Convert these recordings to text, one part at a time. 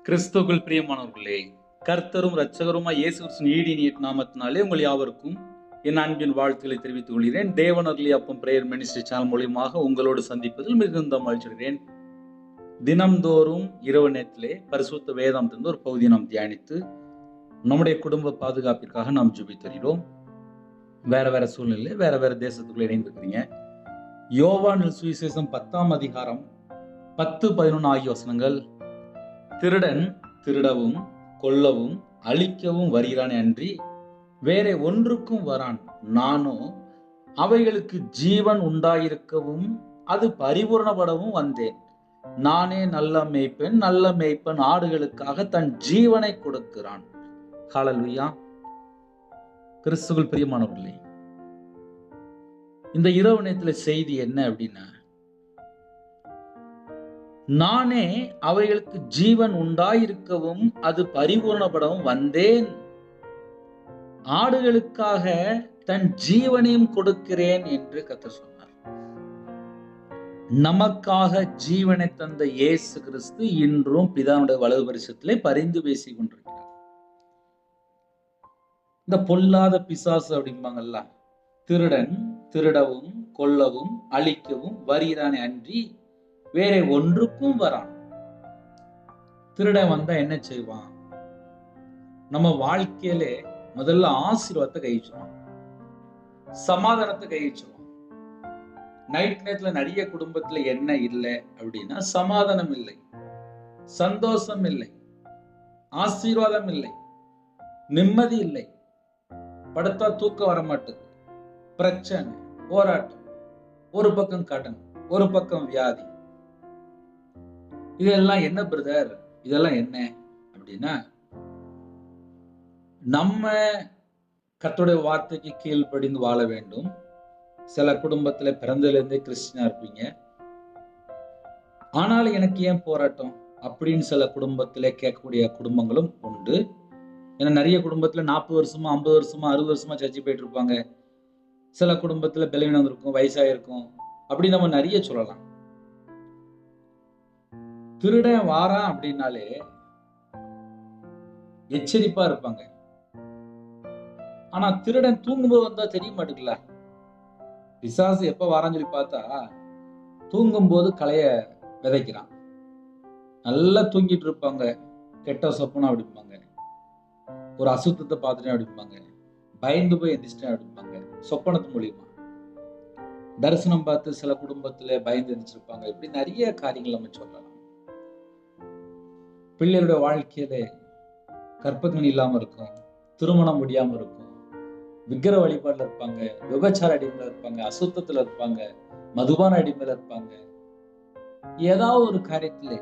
கிறிஸ்துவுக்குள் பிரியமானவர்களே, கர்த்தரும் இரட்சகருமாய் இயேசு கிறிஸ்துவின் ஈடிய நாமத்தினாலே உங்கள் யாவருக்கும் என் அன்பின் வாழ்த்துக்களை தெரிவித்துக் கொள்கிறேன். தேவன் அருளிய அப்பம் பிரேயர் மினிஸ்ட்ரி சேனல் மூலியமாக உங்களோடு சந்திப்பதில் மிகுந்த மகிழ்ச்சிகிறேன். தினம்தோறும் இரவு நேரத்திலே பரிசுத்த வேதாந்தத்திலிருந்து ஒரு பகுதியை நாம் தியானித்து நம்முடைய குடும்ப பாதுகாப்பிற்காக நாம் ஜெபிக்கிறோம். வேற சூழ்நிலை, வேற தேசத்துக்குள்ள இணைந்திருக்கிறீங்க. யோவான் சுவிசேஷம் 10ஆம் அதிகாரம் 10-11 ஆகிய வசனங்கள். திருடன் திருடவும் கொல்லவும் அழிக்கவும் வருகிறானே அன்றி வேற ஒன்றுக்கும் வரான். நானோ அவைகளுக்கு ஜீவன் உண்டாயிருக்கவும் அது பரிபூரணப்படவும் வந்தேன். நானே நல்ல மேய்ப்பன் ஆடுகளுக்காக தன் ஜீவனை கொடுக்கிறான். ஹல்லேலூயா. கிறிஸ்துவுக்குள் பிரியமானவர்களே, இந்த இரவு நேரத்துல செய்தி என்ன அப்படின்னா, நானே அவைகளுக்கு ஜீவன் உண்டாயிருக்கவும் அது பரிபூரணப்படவும் வந்தேன். ஆடுகளுக்காக தன் ஜீவனையும் கொடுக்கிறேன் என்று கர்த்தர் சொன்னார். நமக்காக ஜீவனை தந்த இயேசு கிறிஸ்து இன்றும் பிதாவுடைய வலது பரிசத்திலே பரிந்து பேசிக் கொண்டிருக்கிறார். இந்த பொல்லாத பிசாசு அப்படிம்பாங்கல்ல, திருடன் திருடவும் கொல்லவும் அழிக்கவும் வருகிறானே அன்றி வேற ஒன்றுக்கும் வரான். திருடன் வந்தா என்ன செய்வான்? நம்ம வாழ்க்கையில முதல்ல ஆசீர்வாதத்தை கைச்சிருவான், சமாதானத்தை கைச்சிருவான். நைட் நேரத்துல நிறைய குடும்பத்துல என்ன இல்லை அப்படின்னா, சமாதானம் இல்லை, சந்தோஷம் இல்லை, ஆசீர்வாதம் இல்லை, நிம்மதி இல்லை, படுத்தா தூக்கம் வர மாட்டேங்குது, பிரச்சனை, போராட்டம், ஒரு பக்கம் கடன், ஒரு பக்கம் வியாதி. இதெல்லாம் என்ன பிரதர்? இதெல்லாம் என்ன அப்படின்னா, நம்ம கர்த்தருடைய வார்த்தைக்கு கீழ்ப்படிந்து வாழ வேண்டும். சில குடும்பத்துல பிறந்ததிலிருந்தே கிறிஸ்டியனா இருப்பீங்க, ஆனால் எனக்கு ஏன் போராட்டம் அப்படின்னு சில குடும்பத்திலே கேட்கக்கூடிய குடும்பங்களும் உண்டு. ஏன்னா நிறைய குடும்பத்துல 40 வருஷமா 50 வருஷமா 60 வருஷமா சர்ச்சை போயிட்டு இருப்பாங்க. சில குடும்பத்துல பலவீனம் இருக்கும், வயசாயிருக்கும், அப்படி நம்ம நிறைய சொல்லலாம். திருடன் வாரான் அப்படின்னாலே எச்சரிப்பா இருப்பாங்க. ஆனா திருடன் தூங்கும்போது வந்தா தெரிய மாட்டேங்கல. பிசாசு எப்ப வாரான்னு சொல்லி பார்த்தா, தூங்கும் போது களைய விதைக்கிறான். நல்லா தூங்கிட்டு இருப்பாங்க, கெட்ட சொப்பனம் அப்படிம்பாங்க, ஒரு அசுத்தத்தை பார்த்துட்டேன் அப்படிம்பாங்க, பயந்து போய் எந்திரிச்சிட்டேன் அப்படிம்பாங்க. சொப்பனத்து மூலியமா தரிசனம் பார்த்து சில குடும்பத்துல பயந்து எந்திரிச்சிருப்பாங்க. இப்படி நிறைய காரியங்கள் நம்ம சொல்லலாம். பிள்ளைகளுடைய வாழ்க்கையில கற்பகன் இல்லாம இருக்கும், திருமணம் முடியாம இருக்கும், விக்கிர வழிபாடுல இருப்பாங்க, விபச்சார அடிமையில இருப்பாங்க, அசுத்தத்துல இருப்பாங்க, மதுபான அடிமையில இருப்பாங்க, ஏதாவது ஒரு காரியத்துல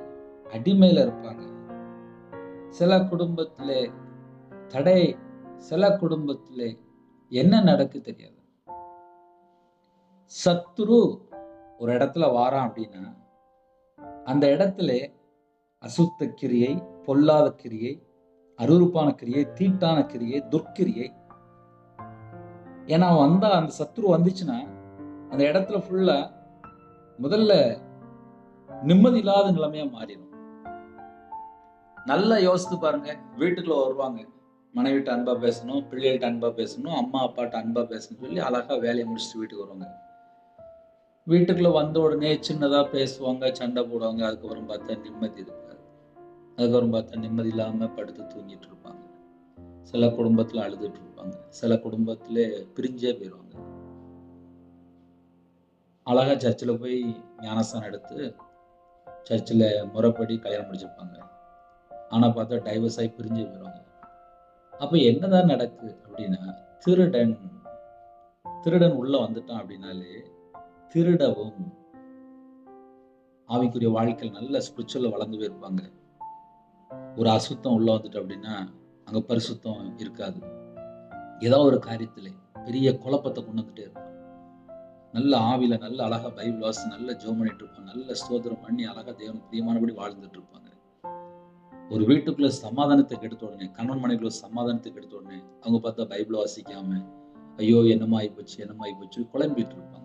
அடிமையில இருப்பாங்க. சில குடும்பத்துல தடை, சில குடும்பத்துல என்ன நடக்கு தெரியாது. சத்துரு ஒரு இடத்துல வாரான் அப்படின்னா, அந்த இடத்துல அசுத்த கிரியை, பொல்லாத கிரியை, அருவருப்பான கிரியை, தீட்டான கிரியை, துர்க்கிரியை. ஏன்னா வந்தா அந்த சத்துரு வந்துச்சுன்னா அந்த இடத்துல ஃபுல்லா முதல்ல நிம்மதி இல்லாத நிலைமையா மாறிடும். நல்லா யோசித்து பாருங்க. வீட்டுக்குள்ள வருவாங்க, மனைவிட்ட அன்பா பேசணும், பிள்ளைகிட்ட அன்பா பேசணும், அம்மா அப்பாட்ட அன்பா பேசணும்னு சொல்லி அழகா வேலையை முடிச்சுட்டு வீட்டுக்கு வருவாங்க. வீட்டுக்குள்ள வந்த உடனே சின்னதா பேசுவாங்க, சண்டை போடுவாங்க. அதுக்கப்புறம் பார்த்தா நிம்மதி இருக்காது. அதுக்கப்புறம் பார்த்தா நிம்மதி இல்லாம படுத்து தூங்கிட்டு இருப்பாங்க. சில குடும்பத்துல அழுதுட்டு இருப்பாங்க, சில குடும்பத்துல பிரிஞ்சே போயிடுவாங்க. அழகா சர்ச்சில் போய் ஞானஸ்தானம் எடுத்து சர்ச்சில் முறைப்படி கல்யாணம் முடிச்சிருப்பாங்க. ஆனா பார்த்தா டைவர்ஸ் ஆகி பிரிஞ்சே போயிடுவாங்க. அப்ப என்னதான் நடக்கு அப்படின்னா, திருடன் உள்ள வந்துட்டான் அப்படின்னாலே திருடவும், ஆவிக்குரிய வாழ்க்கையில் நல்ல ஸ்பிரிச்சுவல்ல வளர்ந்து போயிருப்பாங்க. ஒரு அசுத்தம் உள்ள வந்துட்டு அப்படின்னா அங்க பரிசுத்தம் இருக்காது. ஏதாவது ஒரு காரியத்திலே பெரிய குழப்பத்தை கொண்டு வந்துட்டே இருப்பான். நல்ல ஆவியில நல்ல அழகா பைபிள் வாசி நல்ல ஜெபம் பண்ணிட்டு இருப்பாங்க, நல்ல ஸ்தோத்திரம் பண்ணி அழகா தேவனுக்கு பிரியமானபடி வாழ்ந்துட்டு இருப்பாங்க. ஒரு வீட்டுக்குள்ள சமாதானத்தை கெடுத்த உடனே, கணவன் மனைவிக்குள்ள சமாதானத்தை கெடுத்த உடனே அவங்க பார்த்தா பைபிள் வாசிக்காம ஐயோ என்னமா ஆயிப்போச்சு குழம்பிட்டு இருப்பாங்க.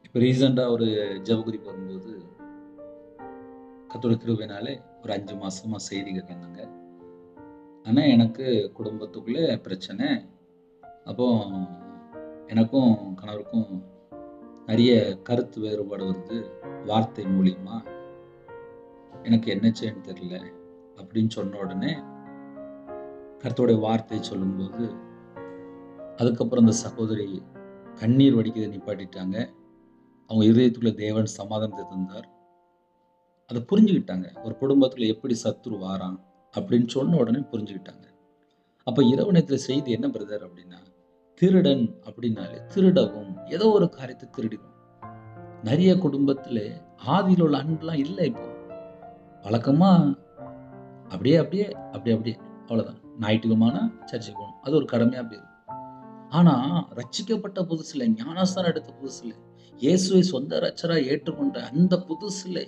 இப்ப ரீசெண்டா ஒரு ஜெப குறிப்பு வரும்போது, கர்த்தருடைய கிருபையினாலே ஒரு 5 மாசமா செய்தி கேட்கணுங்க. ஆனா எனக்கு குடும்பத்துக்குள்ளே பிரச்சனை. அப்போ எனக்கும் கணவருக்கும் நிறைய கருத்து வேறுபாடு வருது. வார்த்தை மூலியமா எனக்கு என்ன செய்யன்னு தெரியல அப்படின்னு சொன்ன உடனே கர்த்தருடைய வார்த்தை சொல்லும்போது, அதுக்கப்புறம் அந்த சகோதரி கண்ணீர் வடிக்கிறதை நிப்பாட்டிட்டாங்க. அவங்க இதயத்துக்குள்ள தேவன் சமாதானத்தை தந்தார். அதை புரிஞ்சுக்கிட்டாங்க. ஒரு குடும்பத்துல எப்படி சத்துரு வாரான் அப்படின்னு சொன்ன உடனே புரிஞ்சுக்கிட்டாங்க. அப்ப இரவு நேரத்துல செய்தி என்ன பிரதர் அப்படின்னா, திருடன் அப்படின்னாலே திருடவும் ஏதோ ஒரு காரியத்தை திருடிடும். நிறைய குடும்பத்துல ஆதியில் உள்ள அன்பெல்லாம் இல்லை. இப்போ வழக்கமா அப்படியே அப்படியே அப்படியே அப்படியே அவ்வளவுதான். ஞாயிற்றுக்கிழமைனா சர்ச்சைக்கு போகணும், அது ஒரு கடமையா போயிடும். ஆனா ரட்சிக்கப்பட்ட புதுசுல, ஞானஸ்தானம் எடுத்த புதுசுல, இயேசுவை சொந்த ரட்சரா ஏற்றுக்கொண்ட அந்த புதுசுல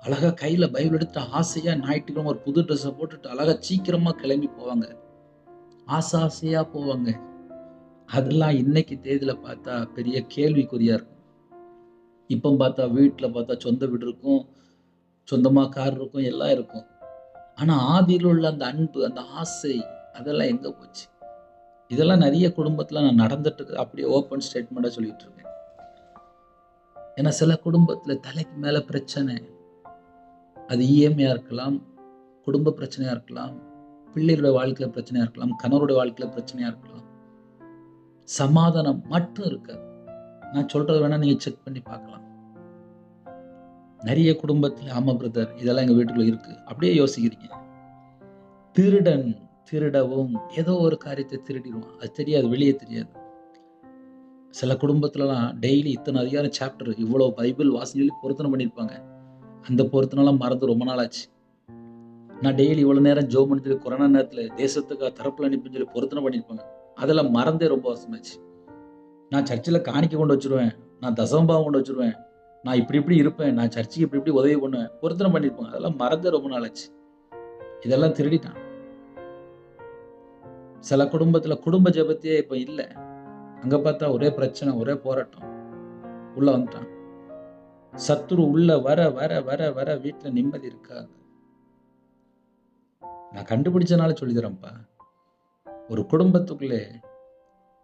அழகா கையில பைபிள் எடுத்து ஆசையா ஞாயிற்றுக்கிழமை ஒரு புது ட்ரெஸ்ஸை போட்டுட்டு அழகா சீக்கிரமா கிளம்பி போவாங்க. ஆசையா போவாங்க. அதெல்லாம் இன்னைக்கு தேதியில பார்த்தா பெரிய கேள்விக்குறியா இருக்கும். இப்போ பார்த்தா வீட்டுல பார்த்தா சொந்த வீடு இருக்கும், சொந்தமா கார் இருக்கும், எல்லாம் இருக்கும். ஆனா ஆதியில் உள்ள அந்த அன்பு, அந்த ஆசை, அதெல்லாம் எங்க போச்சு? இதெல்லாம் நிறைய குடும்பத்துல நான் நடந்துட்டு இருக்கு. அப்படியே ஓப்பன் ஸ்டேட்மெண்டா சொல்லிட்டு இருக்கேன். ஏன்னா சில குடும்பத்துல தலைக்கு மேல பிரச்சனை. அது இஎம்ஐயா இருக்கலாம், குடும்ப பிரச்சனையா இருக்கலாம், பிள்ளைகளுடைய வாழ்க்கையில பிரச்சனையா இருக்கலாம், கணவருடைய வாழ்க்கையில பிரச்சனையா இருக்கலாம். சமாதானம் மட்டும் இருக்காது. நான் சொல்றது வேணா நீங்க செக் பண்ணி பார்க்கலாம். நிறைய குடும்பத்துல ஆமா பிரதர் இதெல்லாம் எங்க வீட்டுக்குள்ள இருக்கு அப்படியே யோசிக்கிறீங்க. திருடன் திருடவும் ஏதோ ஒரு காரியத்தை திருடிடுவான். அது தெரியாது, வெளியே தெரியாது. சில குடும்பத்துலலாம் டெய்லி இத்தனை அதிகாரம் சாப்டர் இவ்வளவு பைபிள் வாசி சொல்லி பொருத்தனை பண்ணியிருப்பாங்க. அந்த பொருத்தனெல்லாம் மறந்து ரொம்ப நாள் ஆச்சு. நான் டெய்லி இவ்வளவு நேரம் ஜோம் பண்ணி சொல்லி கொரோனா நேரத்துல தேசத்துக்கு தரப்புல அனுப்பின்னு சொல்லி பொருத்தனை பண்ணியிருப்பாங்க. அதெல்லாம் மறந்தே ரொம்ப வருஷமாச்சு. நான் சர்ச்சில் காணிக்க கொண்டு வச்சிருவேன், நான் தசமபாவம் கொண்டு வச்சிருவேன், நான் இப்படி இப்படி இருப்பேன், நான் சர்ச்சுக்கு இப்படி இப்படி உதவி பண்ணுவேன், பொருத்தனை பண்ணியிருப்பாங்க. அதெல்லாம் மறந்தே ரொம்ப நாள் ஆச்சு. இதெல்லாம் திருடிட்டான். சில குடும்பத்துல குடும்ப ஜெபத்தையே இப்ப இல்ல. அங்க பார்த்தா ஒரே பிரச்சனை, ஒரே போராட்டம். உள்ள வந்துட்டான். சத்துரு உள்ள வர வர வர வர வீட்டுல நிம்மதி இருக்காது. நான் கண்டுபிடிச்சனால சொல்லி தரேன்ப்பா. ஒரு குடும்பத்துக்குள்ளே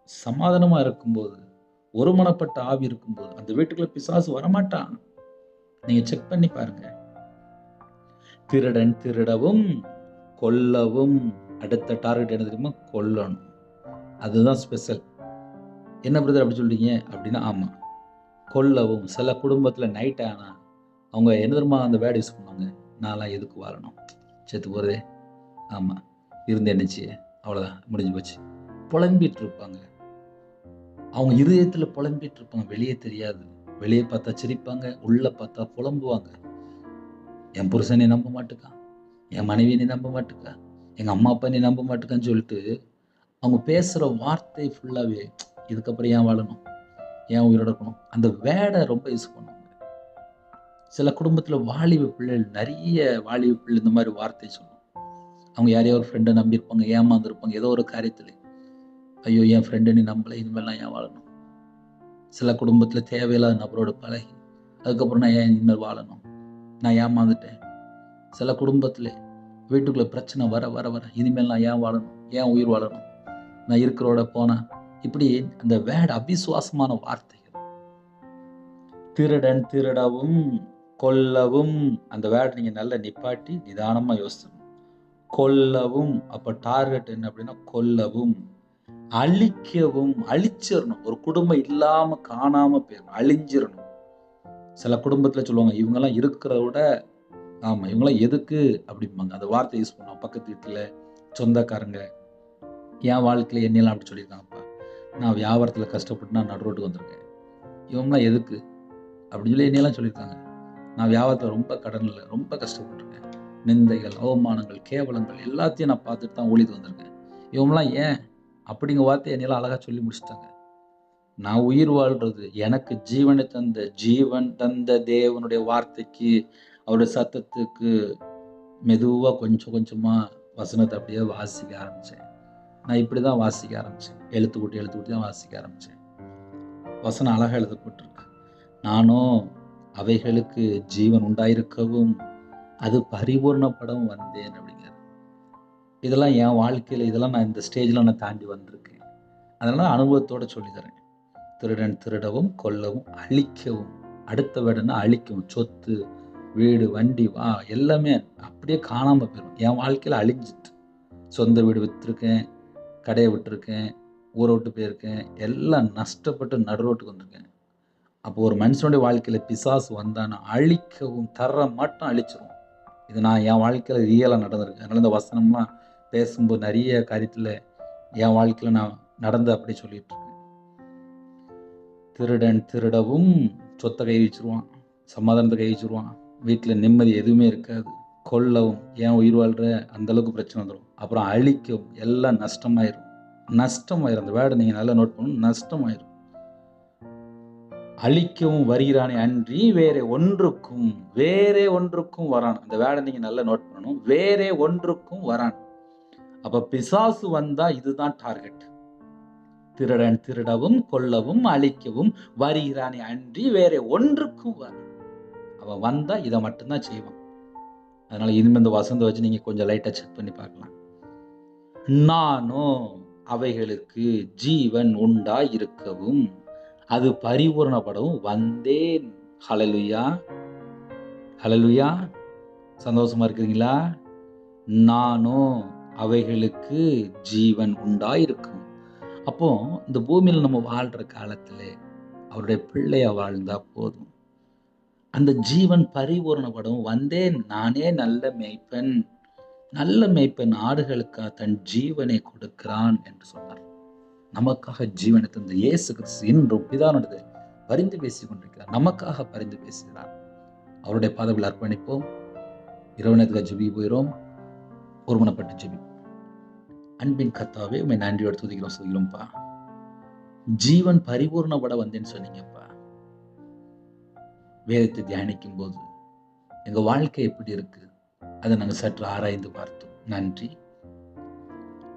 சமாதானமா இருக்கும்போது, ஒருமனப்பட்ட ஆவி இருக்கும்போது அந்த வீட்டுக்குள்ள பிசாசு வரமாட்டான். நீங்க செக் பண்ணி பாருங்க. திருடன் திருடவும் கொல்லவும், அடுத்த டார்கெட் என்ன தெரியுமா? கொல்லணும். அதுதான் ஸ்பெஷல். என்ன பிரதர் அப்படி சொல்றீங்க அப்படின்னா, ஆமா கொல்லவும். சில குடும்பத்துல நைட் ஆனா அவங்க என்ன தெரியுமா அந்த வேர்டு யூஸ் பண்ணுவாங்க? நான்லாம் எதுக்கு வாழணும், செத்து போறதே, ஆமா இருந்து என்னச்சு, அவ்வளவுதான் முடிஞ்சு போச்சு. புலம்பிட்டு இருப்பாங்க. அவங்க இருதயத்துல புலம்பிட்டு இருப்பாங்க, வெளியே தெரியாது. வெளியே பார்த்தா சிரிப்பாங்க, உள்ள பார்த்தா புலம்புவாங்க. என் புருஷனை நம்ப மாட்டுக்கான், என் மனைவி நீ நம்ப மாட்டுக்கா, எங்க அம்மா அப்பா நீ நம்ப மாட்டுக்கான்னு சொல்லிட்டு அவங்க பேசுற வார்த்தை ஃபுல்லாவே இதுக்கப்புறம் ஏன் வாழணும், ஏன் உயிரோட இருக்கணும், அந்த வேர்டை ரொம்ப யூஸ் பண்ணுவாங்க. சில குடும்பத்துல வாலிப பிள்ளைகள், நிறைய வாலிப பிள்ளை இந்த மாதிரி வார்த்தை சொல்லும். அவங்க யாரையோ ஒரு ஃப்ரெண்டை நம்பியிருப்பாங்க, ஏமாந்துருப்பாங்க ஏதோ ஒரு காரியத்துல. ஐயோ என் ஃப்ரெண்டு நீ நம்பலை, இனிமேல் நான் ஏன் வாழணும். சில குடும்பத்துல தேவையில்லாத நபரோட பழகி அதுக்கப்புறம் நான் ஏன் இனிமேல் வாழணும், நான் ஏமாந்துட்டேன். சில குடும்பத்துல வீட்டுக்குள்ள பிரச்சனை வர வர வர இனிமேல் நான் ஏன் வாழணும், ஏன் உயிர் வாழணும், நான் இருக்கிறோட போனா, இப்படி அந்த வேர்டு அவிசுவாசமான வார்த்தைகள். திருடன் திருடவும் கொல்லவும், அந்த வேர்டு நீங்க நல்லா நிப்பாட்டி நிதானமா யோசிக்கணும். கொல்லவும், அப்ப டார்கெட் என்ன அப்படின்னா கொல்லவும். அழிக்கவும், அழிச்சிடணும். ஒரு குடும்பம் இல்லாம காணாம போயிடணும், அழிஞ்சிடணும். சில குடும்பத்துல சொல்லுவாங்க இவங்கெல்லாம் இருக்கிறத விட, ஆமா இவங்கெல்லாம் எதுக்கு அப்படிம்பாங்க. அந்த வார்த்தை யூஸ் பண்ணுவாங்க. பக்கத்து வீட்டுல சொந்தக்காரங்க என் வாழ்க்கையில என்னெல்லாம் அப்படி சொல்லியிருக்காங்கப்பா. நான் வியாபாரத்துல கஷ்டப்பட்டு நான் நடு ரோட்டுக்கு வந்திருக்கேன், இவங்களாம் எதுக்கு அப்படின்னு சொல்லி என்னெல்லாம் சொல்லியிருக்காங்க. நான் வியாபாரத்துல ரொம்ப கடன்ல ரொம்ப கஷ்டப்பட்டிருக்கேன், நிந்தைகள், அவமானங்கள், கேவலங்கள் எல்லாத்தையும் நான் பார்த்துட்டு தான் ஊழியத்துக்கு வந்திருக்கேன், இவங்களாம் ஏன் அப்படிங்கிற வார்த்தை என்னெல்லாம் அழகா சொல்லி முடிச்சிட்டாங்க. நான் உயிர் வாழ்றது எனக்கு ஜீவனை தந்த ஜீவன் தந்த தேவனுடைய வார்த்தைக்கு, அவருடைய சத்தத்துக்கு மெதுவா கொஞ்சம் கொஞ்சமா வசனத்தை அப்படியே வாசிக்க ஆரம்பிச்சேன். நான் இப்படிதான் வாசிக்க ஆரம்பிச்சேன். எழுத்து கூட்டி தான் வாசிக்க ஆரம்பிச்சேன். வசனம் அழகா எழுதப்பட்டிருக்கு. நானும் அவைகளுக்கு ஜீவன் உண்டாயிருக்கவும் அது பரிபூர்ணப்படம் வந்தேன் அப்படிங்கிறார். இதெல்லாம் என் வாழ்க்கையில் இதெல்லாம் நான் இந்த ஸ்டேஜில் நான் தாண்டி வந்திருக்கேன். அதனால அனுபவத்தோடு சொல்லி தரேன். திருடன் திருடவும் கொல்லவும் அழிக்கவும், அடுத்த வேடன்னா அழிக்கவும், சொத்து வீடு வண்டி எல்லாமே அப்படியே காணாமல் போயிடும். என் வாழ்க்கையில் அழிஞ்சிட்டு, சொந்த வீடு விற்றுருக்கேன், கடையை விட்டுருக்கேன், ஊரை விட்டு போயிருக்கேன், எல்லாம் நஷ்டப்பட்டு நடுரோட்டுக்கு வந்திருக்கேன். அப்போ ஒரு மனுஷனுடைய வாழ்க்கையில் பிசாசு வந்தான்னு அழிக்கவும் தர மட்டும் அழிச்சிரும். இது நான் என் வாழ்க்கையில் ரியலாக நடந்திருக்கு. அதனால இந்த வசனம்லாம் பேசும்போது நிறைய காரியத்தில் என் வாழ்க்கையில் நான் நடந்து அப்படி சொல்லிட்டு இருக்கேன். திருடன் திருடவும் சொத்தை கை வச்சிருவான், சமாதானத்தை கை வச்சிருவான், வீட்டில் நிம்மதி எதுவுமே இருக்காது. கொல்லவும் ஏன் உயிர் வாழ்கிற அந்தளவுக்கு பிரச்சனை வந்துடும். அப்புறம் அழிக்கவும் எல்லாம் நஷ்டமாயிரும். அந்த வேர்டை நீங்கள் நல்லா நோட் பண்ணணும். நஷ்டமாயிரும். அழிக்கவும் வருகிறானே அன்றி வேறே ஒன்றுக்கும் வரான். அந்த வேர்டை நீங்கள் நல்லா நோட் பண்ணணும். வேறே ஒன்றுக்கும் வரான். அப்போ பிசாசு வந்தா இதுதான் டார்கெட். திருடன் திருடவும் கொல்லவும் அழிக்கவும் வருகிறானே அன்றி வேறே ஒன்றுக்கும் வரான். அவன் வந்தா இதை மட்டும்தான் செய்வான். அதனால இனிமே இந்த வசந்த வச்சு நீங்க கொஞ்சம் லைட்டா செக் பண்ணி பார்க்கலாம். நானோ அவைகளுக்கு ஜீவன் உண்டா இருக்கவும் அது பரிபூர்ணப்படவும் வந்தேன். ஹல்லேலூயா, ஹல்லேலூயா. சந்தோஷமா இருக்கிறீங்களா? நானோ அவைகளுக்கு ஜீவன் உண்டா இருக்கும். அப்போ இந்த பூமியில் நம்ம வாழ்ற காலத்துல அவருடைய பிள்ளையா வாழ்ந்தா போதும். அந்த ஜீவன் பரிபூர்ணப்படும். வந்தேன், நானே நல்ல மேய்ப்பன் ஆடுகளுக்காக தன் ஜீவனை கொடுக்கிறான் என்று சொன்னார். நமக்காக ஜீவனை தந்த இயேசு கிறிஸ்து இன்றும் பிதாவினிடத்தில் பரிந்து பேசிக் கொண்டிருக்கிறார். நமக்காக பரிந்து பேசுகிறார். அவருடைய பாதத்தில் அர்ப்பணிப்போம். இரவு நேரத்துக்கு ஜெபி போயிடும். ஒருமனப்பட்டு ஜெபி. அன்பின் கர்த்தாவே, உம்மை நன்றியோடு துதிக்கிறோம், சொல்கிறோம்ப்பா. ஜீவன் பரிபூர்ணப்பட வந்தேன்னு சொன்னீங்கப்பா. வேதத்தை தியானிக்கும் போது எங்க வாழ்க்கை எப்படி இருக்கு அதை நாங்கள் சற்று ஆராய்ந்து பார்த்தோம். நன்றி.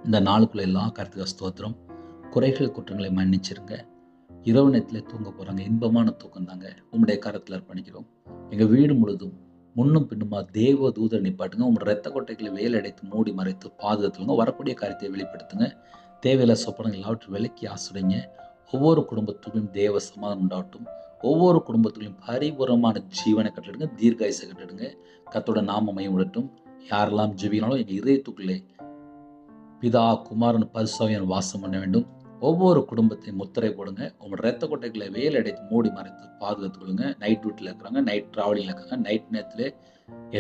இந்த நாளுக்குள்ள எல்லா கருத்துக்கு ஸ்தோத்திரம். குறைகள் குற்றங்களை மன்னிச்சிருங்க. இரவு நேரத்தில் தூங்க போறாங்க, இன்பமான தூக்கம் தாங்க. உங்களுடைய கரத்தில் அர்ப்பணிக்கிறோம். எங்க வீடு முழுதும் முன்னும் பின்னுமா தேவ தூதர் நிப்பாட்டுங்க. உங்களோட ரத்த கொட்டைகளை வேலை அடைத்து மூடி மறைத்து பாதுகாத்துங்க. வரக்கூடிய காரியத்தை வெளிப்படுத்துங்க. தேவையில்ல சொப்பனங்கள் எல்லாவற்றையும் விலக்கி ஆசிரியங்க. ஒவ்வொரு குடும்பத்துக்கும் தேவ சமாதானம் உண்டாகட்டும். ஒவ்வொரு குடும்பத்திலும் பரிபூர்ணமான ஜீவனை கட்டிடுங்க, தீர்காயுசை கட்டிடுங்க. கர்த்தரோட நாம மையம் விடட்டும். யாரெல்லாம் ஜெபினாலும் எங்கள் இதயத்துக்குள்ளே பிதா குமாரன் பரிசுத்தவாவியானவர் வாசம் பண்ண வேண்டும். ஒவ்வொரு குடும்பத்தையும் முத்திரை போடுங்க. உங்களோட ரத்த கொட்டைகளை வேலை அடைத்து மூடி மறைத்து பாதுகாத்துக் கொள்ளுங்க. நைட் டியூட்டியில் இருக்கிறாங்க, நைட் டிராவலிங்கில் இருக்காங்க, நைட் நேரத்தில்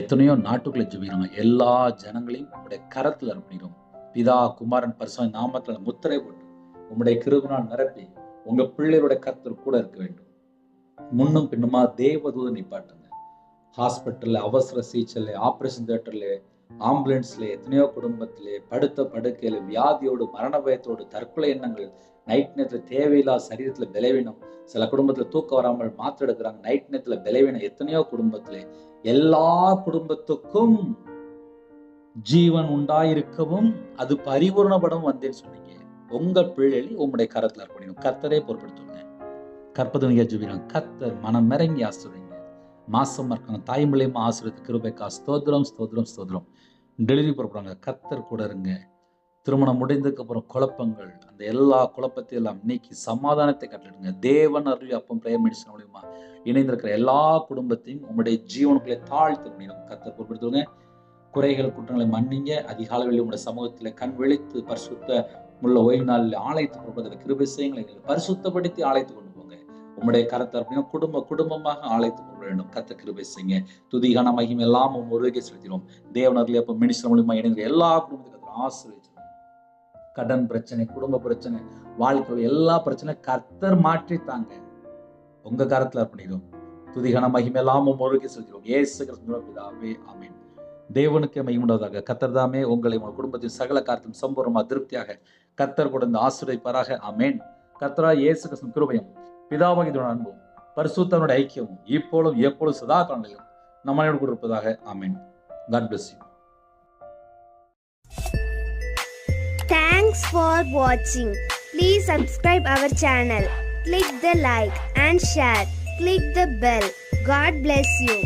எத்தனையோ நாட்டுக்குள்ளே ஜெபிக்கிறாங்க. எல்லா ஜனங்களையும் உங்களுடைய கரத்தில் அர்ப்பணிக்கிறோம். பிதா குமாரன் பரிசுத்தவாவின் நாமத்தில் முத்திரை போட்டு உங்களுடைய கிருபையால் நிரப்பி உங்க பிள்ளையோட கர்த்தர் கூட இருக்க வேண்டும். முன்னும் பின்னுமா தேவதூதன் நிப்பாட்டுங்க. ஹாஸ்பிட்டல்ல, அவசர சிகிச்சையில, ஆபரேஷன் தியேட்டர்ல, ஆம்புலன்ஸ்ல, எத்தனையோ குடும்பத்திலே படுத்த படுக்கையில வியாதியோடு, மரண பயத்தோடு, தற்கொலை எண்ணங்கள், நைட் நேரத்தில் தேவையில்லாத சரீரத்துல பலவீனம், சில குடும்பத்துல தூக்கம் வராமல் மாத்திரை எடுக்கிறாங்க, நைட் நேரத்துல பலவீனம், எத்தனையோ குடும்பத்திலே எல்லா குடும்பத்துக்கும் ஜீவன் உண்டாயிருக்கவும் அது பரிபூர்ணப்படவும் வந்தேன்னு சொன்னீங்க. உங்க பிள்ளைகளை உங்களுடைய கரத்துல அர்ப்பணிக்கணும். கர்த்தரே பொறுப்படுத்துங்க. கற்பதனிக்க ஜெபிக்கிறாங்க. கர்த்தர் மனம் இறங்கி ஆசீர்வதிங்க. மாசமா இருக்காங்க, தாய் மூலியமா ஆசீர்வதித்து கிருபைக்கா ஸ்தோத்திரம், ஸ்தோத்திரம், ஸ்தோத்திரம். டெலிவரி போறாங்க, கர்த்தர் கூட இருங்க. திருமணம் முடிந்ததுக்கு அப்புறம் குழப்பங்கள், அந்த எல்லா குழப்பத்தையும் எல்லாம் நீக்கி சமாதானத்தை கட்டளிடுங்க. தேவன் அருளி அப்பம் பிரேயர் மெடிசன் மூலியமா இணைந்திருக்கிற எல்லா குடும்பத்தையும் உங்களுடைய ஜீவனுக்குள்ளே தாழ்த்து முடியும். கர்த்தர் பொறுப்படுத்துவங்க. குறைகள் குற்றங்களை மன்னிங்க. அதிகாலையில் உங்களுடைய சமூகத்தில் கண் விழித்து பரிசுத்த உள்ள ஓய்வு நாளில் ஆலயத்து கொடுப்பதில் கிருபை செய்யுங்களை பரிசுத்தப்படுத்தி ஆலயத்து கொண்டு போங்க. உங்களுடைய கரத்தை அப்படின்னா குடும்பமாக ஆலயத்து கொண்டு வேண்டும். கர்த்தர் கிருபை செய்யுங்க. துதிகான மகிமை எல்லாம் ஒருவருக்கே செலுத்தினோம். தேவனர்ல அப்ப மினிஸ்டர் மூலியமா இணைந்த எல்லா குடும்பத்துக்கு ஆசீர்வதிச்சிருக்கோம். கடன் பிரச்சனை, குடும்ப பிரச்சனை, வாழ்க்கையில் எல்லா பிரச்சனை கர்த்தர் மாற்றித்தாங்க. உங்க கரத்துல பண்ணிடும். துதிகான மகிமை எல்லாம் ஒருவருக்கே செலுத்தினோம். இயேசு கிறிஸ்துவின் பிதாவே, ஆமென். தேவனுக்கே மகிமை உண்டாவதாக. கர்த்தர் தாமே உங்களை உங்கள் குடும்பத்தின் சகல காரியத்திலும் சம்பூர்ணமாக திருப்தியாக கர்த்தர் கொடுத்து ஆசீர்வதிப்பாராக. ஆமென். கர்த்தராகிய இயேசு கிறிஸ்துவின் கிருபையும் பிதாவாகிய அன்பும் பரிசுத்தனுடைய ஐக்கியமும் இப்பொழுதும் எப்பொழுதும் சதா காலங்களிலும் நம்மளோடு கூட இருப்பதாக. ஆமென். God bless you. Thanks for watching. Please subscribe our channel. Click the like and share. Click the bell. God bless you.